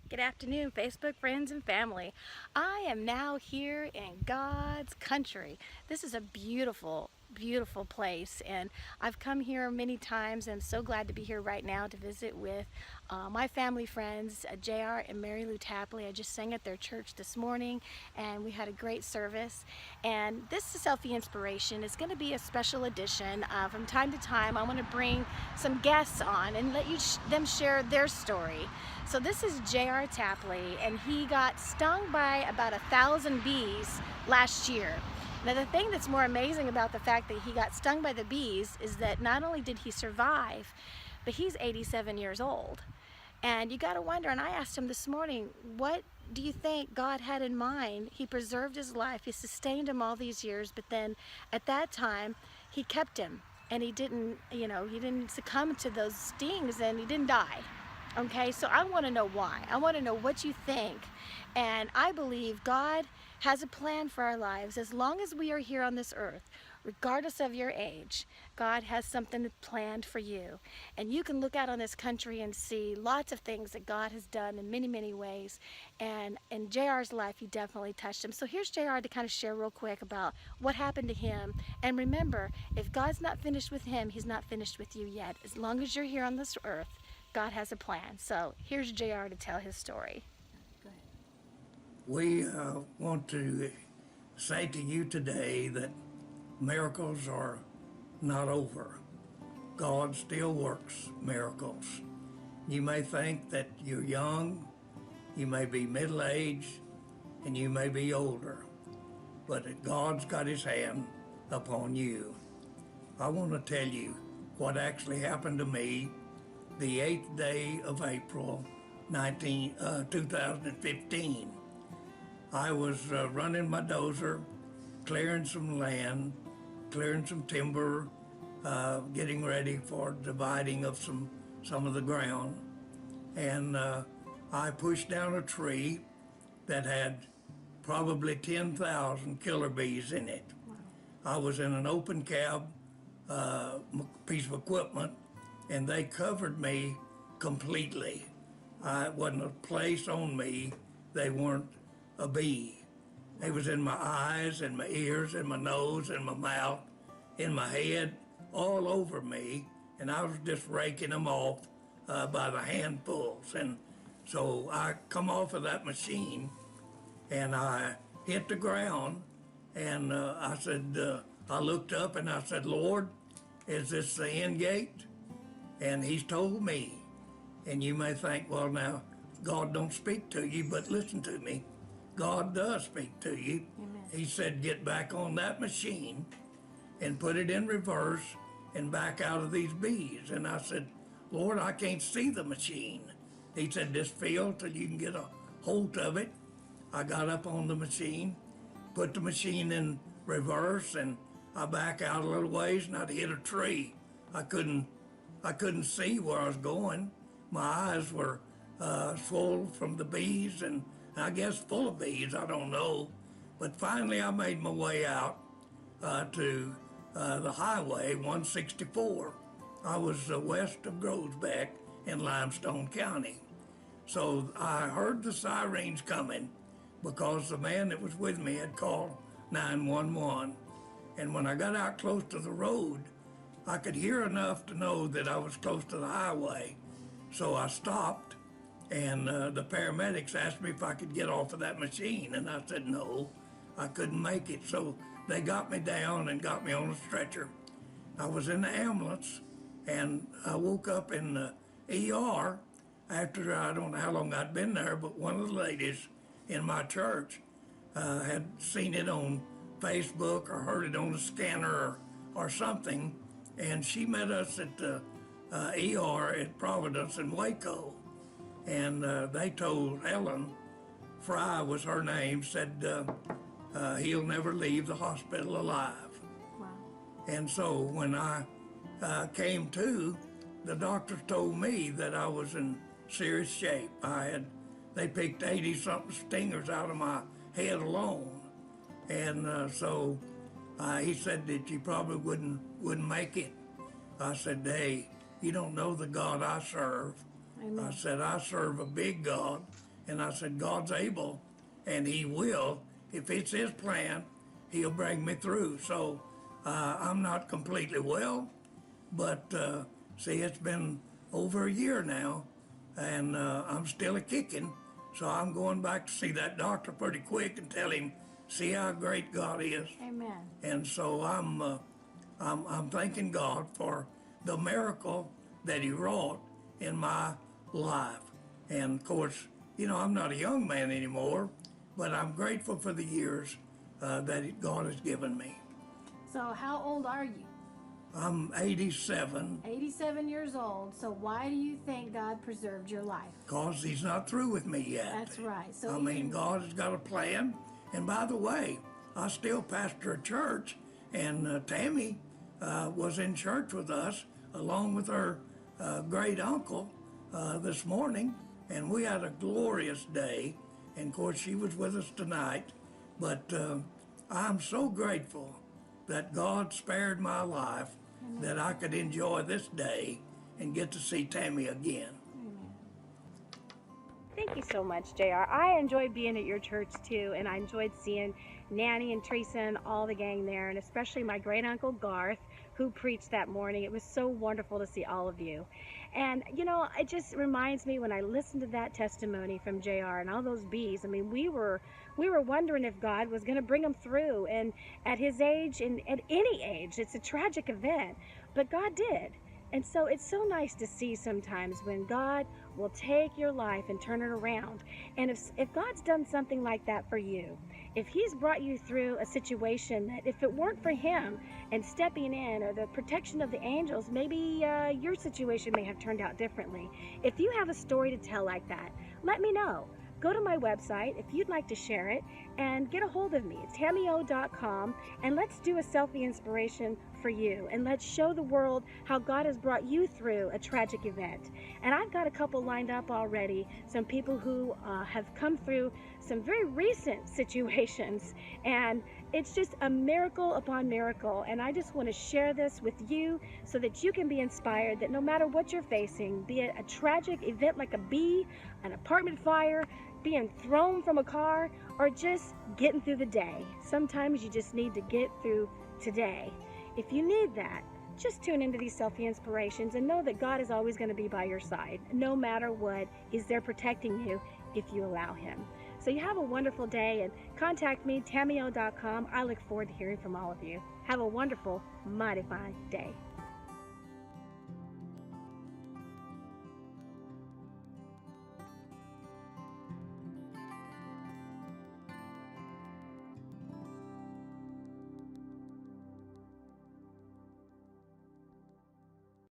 Good afternoon, Facebook friends and family. I am now here in God's country. This is a beautiful, beautiful place, and I've come here many times. I'm so glad to be here right now to visit with my family friends, JR and Mary Lou Tapley. I just sang at their church this morning, and we had a great service. And this is Selfie Inspiration. It's going to be a special edition. From time to time, I want to bring some guests on and let them share their story. So this is JR Tapley, and he got stung by about 1,000 bees last year. Now the thing that's more amazing about the fact that he got stung by the bees is that not only did he survive, but he's 87 years old. And you gotta wonder, and I asked him this morning, what do you think God had in mind? He preserved his life, he sustained him all these years, but then at that time, he kept him. And he didn't, he didn't succumb to those stings, and he didn't die. Okay, so I want to know why. I want to know what you think. And I believe God has a plan for our lives. As long as we are here on this earth, regardless of your age, God has something planned for you. And you can look out on this country and see lots of things that God has done in many, many ways. And in JR's life, he definitely touched him. So here's JR to kind of share real quick about what happened to him. And remember, if God's not finished with him, he's not finished with you yet. As long as you're here on this earth, God has a plan. So here's JR to tell his story. Go ahead. We want to say to you today that miracles are not over. God still works miracles. You may think that you're young, you may be middle-aged, and you may be older, but God's got his hand upon you. I want to tell you what actually happened to me the 8th day of April 2015. I was running my dozer, clearing some land, clearing some timber, getting ready for dividing of some of the ground. And I pushed down a tree that had probably 10,000 killer bees in it. Wow. I was in an open cab piece of equipment, and they covered me completely. I wasn't a place on me. They weren't a bee. It was in my eyes, in my ears, in my nose, in my mouth, in my head, all over me, and I was just raking them off by the handfuls. And so I come off of that machine, and I hit the ground, and I looked up and I said, Lord, is this the end gate? And he's told me, and you may think, well, now, God don't speak to you, but listen to me. God does speak to you. Amen. He said, get back on that machine and put it in reverse and back out of these bees. And I said, Lord, I can't see the machine. He said, just feel till you can get a hold of it. I got up on the machine, put the machine in reverse, and I back out a little ways, and I'd hit a tree. I couldn't see where I was going. My eyes were swollen from the bees, and I guess full of bees, I don't know. But finally I made my way out to the highway 164. I was west of Groesbeck in Limestone County. So I heard the sirens coming because the man that was with me had called 911. And when I got out close to the road, I could hear enough to know that I was close to the highway. So I stopped, and the paramedics asked me if I could get off of that machine, and I said no, I couldn't make it. So they got me down and got me on a stretcher. I was in the ambulance, and I woke up in the ER after, I don't know how long I'd been there, but one of the ladies in my church had seen it on Facebook or heard it on a scanner or something, and she met us at the ER at Providence in Waco. And they told Helen, Fry was her name, said he'll never leave the hospital alive. Wow. And so when I came to, the doctors told me that I was in serious shape. They picked 80-something stingers out of my head alone. And so he said that you probably wouldn't make it. I said, hey, you don't know the God I serve. Amen. I said, I serve a big God, And I said, God's able, and He will. If it's His plan, He'll bring me through. So I'm not completely well, but see, it's been over a year now, and I'm still a kicking. So I'm going back to see that doctor pretty quick and tell him, see how great God is. Amen. And so I'm thanking God for the miracle that He wrought in my life. And of course, you know, I'm not a young man anymore, but I'm grateful for the years that God has given me. So how old are you? I'm 87 87 years old. So why do you think God preserved your life? because He's not through with me yet. That's right. So I mean, God has got a plan. And by the way, I still pastor a church, and Tammy was in church with us along with her great uncle this morning, and we had a glorious day. And of course, she was with us tonight. But I'm so grateful that God spared my life, that I could enjoy this day and get to see Tammy again. thank you so much, JR. I enjoyed being at your church too, and I enjoyed seeing Nanny and Teresa and all the gang there, and especially my great uncle Garth, who preached that morning. It was so wonderful to see all of you. And you know, it just reminds me when I listened to that testimony from JR and all those bees. I mean, we were wondering if God was going to bring them through, and at his age and at any age, it's a tragic event, but God did. And so it's so nice to see sometimes when God will take your life and turn it around. And if God's done something like that for you, if he's brought you through a situation that if it weren't for him and stepping in or the protection of the angels, maybe your situation may have turned out differently. If you have a story to tell like that, let me know. Go to my website if you'd like to share it and get a hold of me. It's tammyo.com, and let's do a selfie inspiration for you, and let's show the world how God has brought you through a tragic event. And I've got a couple lined up already, some people who have come through some very recent situations, and it's just a miracle upon miracle. And I just want to share this with you so that you can be inspired that no matter what you're facing, be it a tragic event like a bee, an apartment fire, being thrown from a car, or just getting through the day. Sometimes you just need to get through today. If you need that, just tune into these selfie inspirations and know that God is always going to be by your side. No matter what, he's there protecting you if you allow him. So you have a wonderful day, and contact me, tammyo.com. I look forward to hearing from all of you. Have a wonderful, mighty fine day.